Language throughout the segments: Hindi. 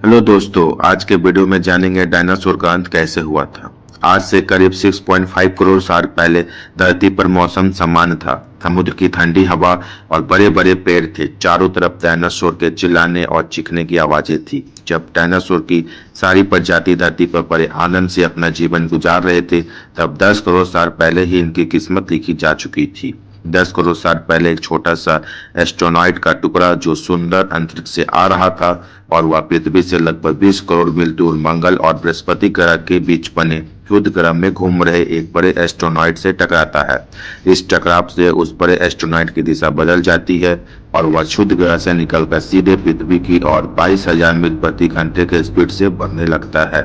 हेलो दोस्तों, आज के वीडियो में जानेंगे डायनासोर का अंत कैसे हुआ था। आज से करीब 6.5 करोड़ साल पहले धरती पर मौसम सामान्य था। समुद्र की ठंडी हवा और बड़े बड़े पेड़ थे। चारों तरफ डायनासोर के चिल्लाने और चीखने की आवाजें थी। जब डायनासोर की सारी प्रजाति धरती पर बड़े आनंद से अपना जीवन गुजार रहे थे, तब 10 करोड़ साल पहले ही इनकी किस्मत लिखी जा चुकी थी। 10 करोड़ साल पहले एक छोटा सा एस्ट्रोनॉइट का टुकड़ा जो सुंदर अंतरिक्ष से आ रहा था और वह पृथ्वी से लगभग 20 करोड़ मील दूर मंगल और बृहस्पति ग्रह के बीच बने युद्ध ग्रह में घूम रहे एक बड़े एस्ट्रोनॉइट से टकराता है। इस टकराव से उस बड़े एस्ट्रोनॉइट की दिशा बदल जाती है और वह क्षुद्र ग्रह से निकलकर सीधे पृथ्वी की ओर 22,000 मील प्रति घंटे के स्पीड से बढ़ने लगता है।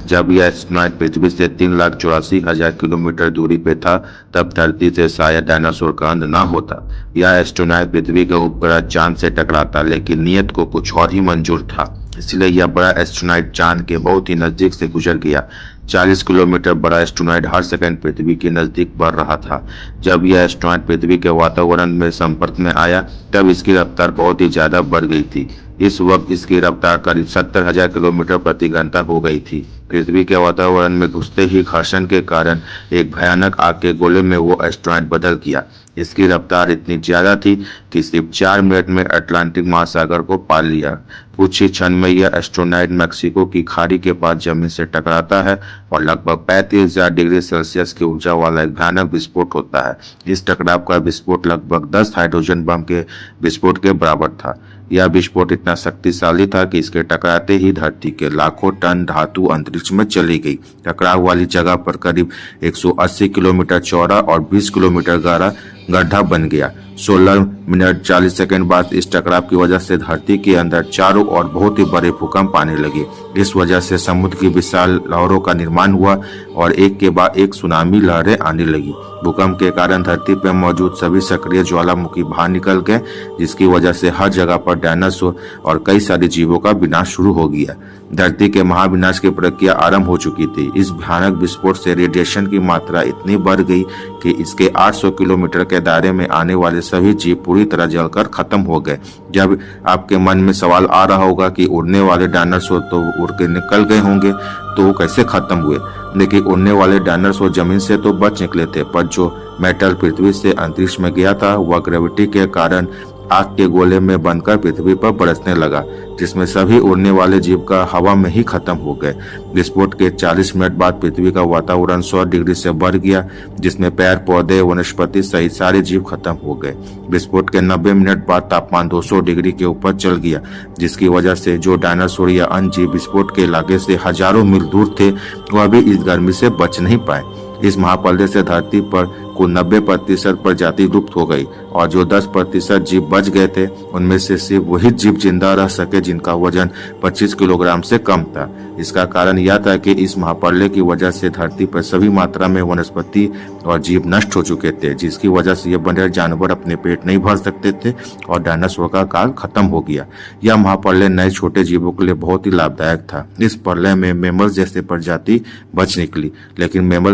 जब यह एस्ट्रोनॉइट पृथ्वी से 3,84,000 किलोमीटर दूरी पे था, तब धरती से शायद डायनासोर का अंत ना होता। यह एस्ट्रोनॉइट पृथ्वी के उपग्रह चांद से टकराता, लेकिन नियत को कुछ और ही मंजूर था, इसलिए यह बड़ा एस्ट्रोनॉइट चांद के बहुत ही नजदीक से गुजर गया। 40 किलोमीटर बड़ा एस्ट्रोनॉइट हर सेकंड पृथ्वी के नजदीक बढ़ रहा था। जब यह एस्ट्रोनॉइट पृथ्वी के वातावरण में संपर्क में आया, तब इसकी रफ्तार बहुत ही ज्यादा बढ़ गई थी। इस वक्त इसकी रफ्तार करीब 70,000 किलोमीटर प्रति घंटा हो गई थी। पृथ्वी के वातावरण में घुसते ही घर्षण के कारण एक भयानक आग के गोले में वो एस्ट्रोनॉइट बदल गया। इसकी रफ्तार इतनी ज्यादा थी कि सिर्फ 4 मिनट में अटलांटिक महासागर को पार लिया। कुछ ही क्षण में यह एस्ट्रोनॉइट मैक्सिको की खाड़ी के पास जमीन से टकराता है और लगभग 35,000 डिग्री सेल्सियस की ऊर्जा वाला एक भयानक विस्फोट होता है। इस टकराव का विस्फोट लगभग 10 हाइड्रोजन बम के विस्फोट के बराबर था। यह विस्फोट इतना शक्तिशाली था कि इसके टकराते ही धरती के लाखों टन धातु अंतरिक्ष में चली गई। टकराव वाली जगह पर करीब 180 किलोमीटर चौड़ा और 20 किलोमीटर गहरा गड्ढा बन गया। 16 मिनट 40 सेकंड बाद इस टकराव की वजह से धरती के अंदर चारों ओर बहुत ही बड़े भूकंप आने लगे। इस वजह से समुद्र की विशाल लहरों का निर्माण हुआ और एक के बाद एक सुनामी लहरें आने लगी। भूकंप के कारण धरती पर मौजूद सभी सक्रिय ज्वालामुखी बाहर निकल गए, जिसकी वजह से हर जगह पर डायनासोर और कई सारे जीवों का विनाश शुरू हो गया। धरती के महाविनाश की प्रक्रिया आरंभ हो चुकी थी। इस भयानक विस्फोट से रेडिएशन की मात्रा इतनी बढ़ गई कि इसके 800 किलोमीटर के दायरे में आने वाले सभी जीव पूरी तरह जलकर खत्म हो गए। जब आपके मन में सवाल आ रहा होगा कि उड़ने वाले डायनासोर तो उड़ के निकल गए होंगे, तो वो कैसे खत्म हुए? लेकिन उड़ने वाले डायनासोर जमीन से तो बच निकले थे, पर जो मेटल पृथ्वी से अंतरिक्ष में गया था, वह ग्रेविटी के कारण आग के गोले में बनकर पृथ्वी पर बरसने लगा, जिसमें सभी उड़ने वाले जीव का हवा में ही खत्म हो गए। विस्फोट के 40 मिनट बाद पृथ्वी का वातावरण 100 डिग्री से बढ़ गया, जिसमें पेड़ पौधे वनस्पति सहित सारे जीव खत्म हो गए। विस्फोट के 90 मिनट बाद तापमान 200 डिग्री के ऊपर चल गया, जिसकी वजह से जो डायनासोर या अन्य जीव विस्फोट के इलाके से हजारों मील दूर थे, वह भी इस गर्मी से बच नहीं पाए। इस महाप्रलय से धरती पर कुल 90% प्रजाति लुप्त हो गई और जो 10% जीव बच गए थे, उनमें से सिर्फ वही जीव जिंदा रह सके जिनका वजन 25 किलोग्राम से कम था। इसका कारण यह था कि इस महाप्रलय की वजह से धरती पर सभी मात्रा में वनस्पति और जीव नष्ट हो चुके थे, जिसकी वजह से ये बड़े जानवर अपने पेट नहीं भर सकते थे और डायनासोर का काल खत्म हो गया। यह महाप्रलय नए छोटे जीवों के लिए बहुत ही लाभदायक था। इस प्रलय में मैमल जैसे प्रजाति बच निकली, लेकिन मैमल